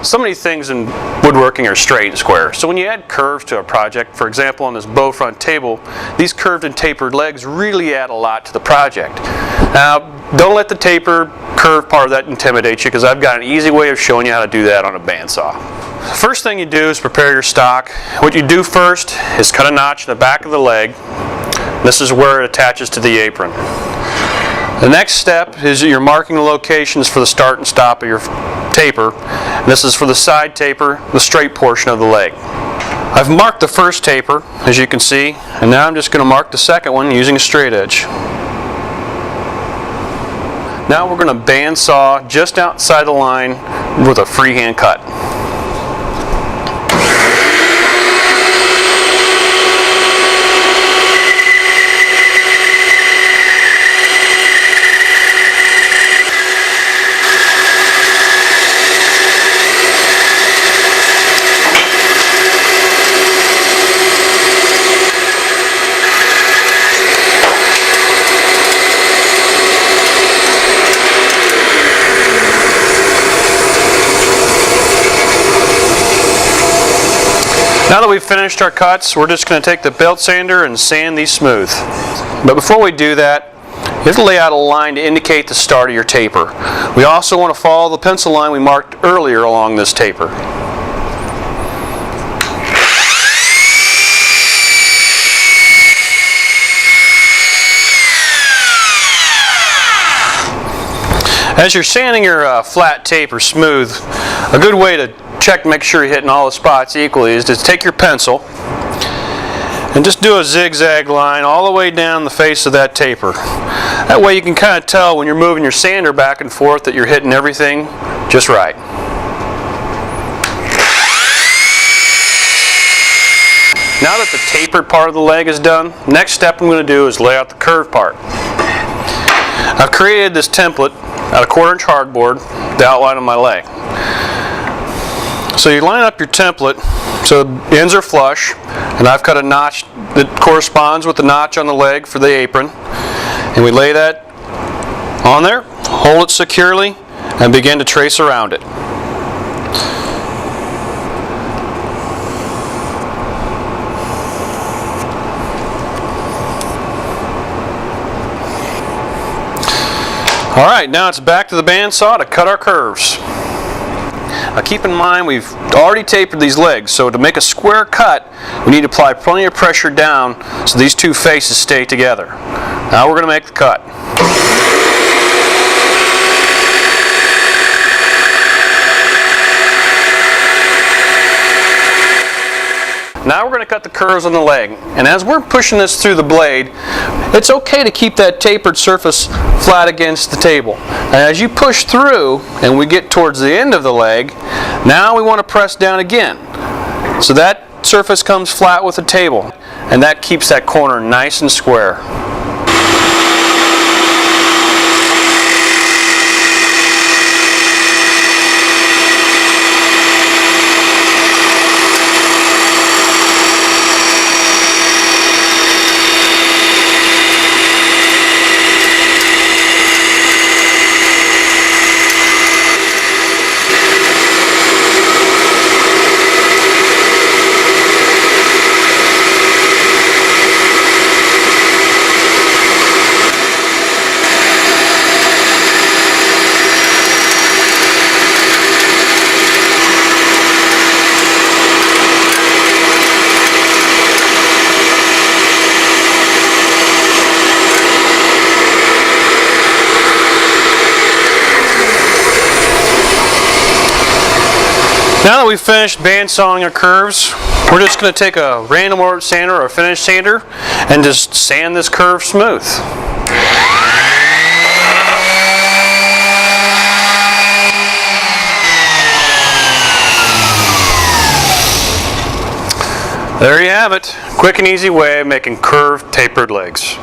So many things in woodworking are straight and square. So when you add curves to a project, for example on this bow front table, these curved and tapered legs really add a lot to the project. Now, don't let the taper curve part of that intimidate you, because I've got an easy way of showing you how to do that on a bandsaw. First thing you do is prepare your stock. What you do first is cut a notch in the back of the leg. This is where it attaches to the apron. The next step is you're marking the locations for the start and stop of your taper. This is for the side taper, the straight portion of the leg. I've marked the first taper, as you can see, and now I'm just going to mark the second one using a straight edge. Now we're going to bandsaw just outside the line with a freehand cut. Now that we've finished our cuts, we're just going to take the belt sander and sand these smooth. But before we do that, you have to lay out a line to indicate the start of your taper. We also want to follow the pencil line we marked earlier along this taper. As you're sanding your flat taper smooth, a good way to check to make sure you're hitting all the spots equally is to take your pencil and just do a zigzag line all the way down the face of that taper. That way you can kind of tell when you're moving your sander back and forth that you're hitting everything just right. Now that the tapered part of the leg is done, next step I'm going to do is lay out the curved part. I've created this template out of 1/4 inch hardboard, the outline of my leg. So you line up your template so the ends are flush, and I've cut a notch that corresponds with the notch on the leg for the apron, and we lay that on there, hold it securely, and begin to trace around it. Alright, now it's back to the bandsaw to cut our curves. Now keep in mind we've already tapered these legs, so to make a square cut we need to apply plenty of pressure down so these two faces stay together. Now we're going to make the cut. Now we're going to cut the curves on the leg, and as we're pushing this through the blade, it's okay to keep that tapered surface flat against the table. And as you push through and we get towards the end of the leg, now we want to press down again. So that surface comes flat with the table, and that keeps that corner nice and square. Now that we've finished bandsawing our curves, we're just going to take a random order sander or a finish sander and just sand this curve smooth. There you have it. Quick and easy way of making curved tapered legs.